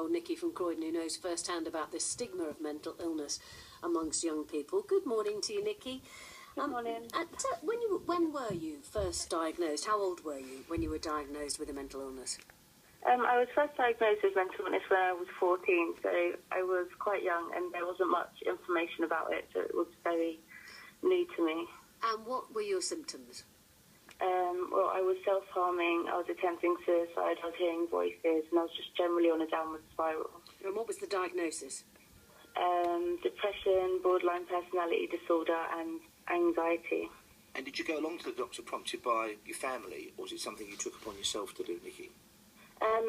20-year-old Nikki from Croydon, who knows firsthand about this stigma of mental illness amongst young people. Good morning to you, Nikki. Good morning. When were you first diagnosed? How old were you when you were diagnosed with a mental illness? I was first diagnosed with mental illness when I was 14, so I was quite young and there wasn't much information about it, so it was very new to me. And what were your symptoms? Well, I was self-harming, I was attempting suicide, I was hearing voices, and I was just generally on a downward spiral. And what was the diagnosis? Depression, borderline personality disorder, and anxiety. And did you go along to the doctor prompted by your family, or was it something you took upon yourself to do, Nikki?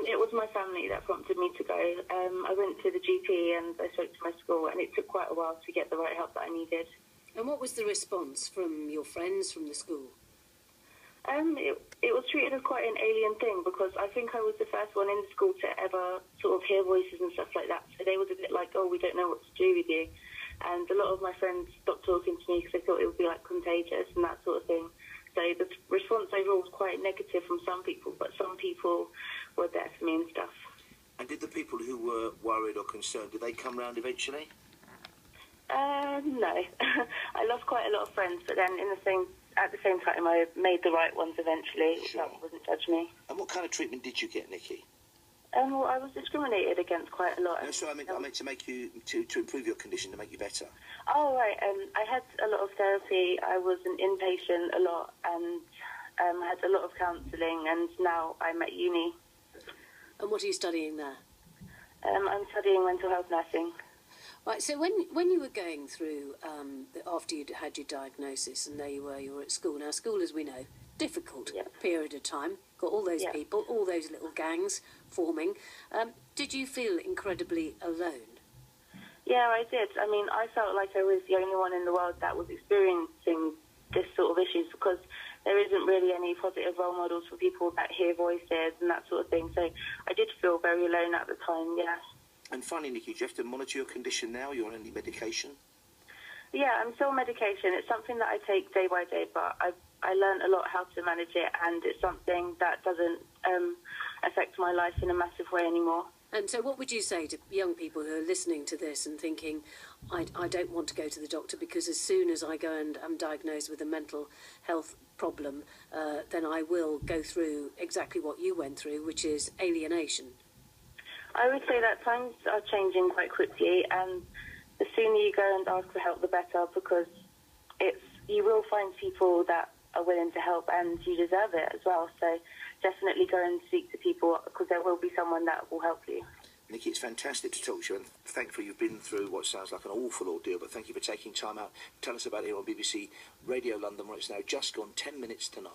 It was my family that prompted me to go. I went to the GP and I spoke to my school, and it took quite a while to get the right help that I needed. And what was the response from your friends, from the school? It was treated as quite an alien thing, because I think I was the first one in the school to ever sort of hear voices and stuff like that. So they was a bit like, oh, we don't know what to do with you. And a lot of my friends stopped talking to me because they thought it would be like contagious and that sort of thing. So the response overall was quite negative from some people, but some people were there for me and stuff. And did the people who were worried or concerned, did they come round eventually? No. I lost quite a lot of friends, but then at the same time I made the right ones eventually. Sure. That wouldn't judge me. And what kind of treatment did you get, Nikki? Well, I was discriminated against quite a lot. No, sorry, I meant to make you to improve your condition, to make you better. Oh, right. I had a lot of therapy. I was an inpatient a lot, and I had a lot of counselling, and now I'm at uni. And what are you studying there? I'm studying mental health nursing. Right, so when you were going through, after you'd had your diagnosis, and there you were at school. Now, school, as we know, difficult period of time. Got all those people, all those little gangs forming. Did you feel incredibly alone? Yeah, I did. I mean, I felt like I was the only one in the world that was experiencing this sort of issues, because there isn't really any positive role models for people that hear voices and that sort of thing. So I did feel very alone at the time, yeah. And finally, Nikki, do you have to monitor your condition now? You're on any medication? Yeah, I'm still on medication. It's something that I take day by day, but I learned a lot how to manage it, and it's something that doesn't affect my life in a massive way anymore. And so what would you say to young people who are listening to this and thinking, I don't want to go to the doctor because as soon as I go and am diagnosed with a mental health problem, then I will go through exactly what you went through, which is alienation? I would say that times are changing quite quickly, and the sooner you go and ask for help, the better, because you will find people that are willing to help, and you deserve it as well. So definitely go and speak to people, because there will be someone that will help you. Nikki, it's fantastic to talk to you, and thankfully you've been through what sounds like an awful ordeal, but thank you for taking time out. Tell us about it here on BBC Radio London, where it's now just gone 10 minutes to 9.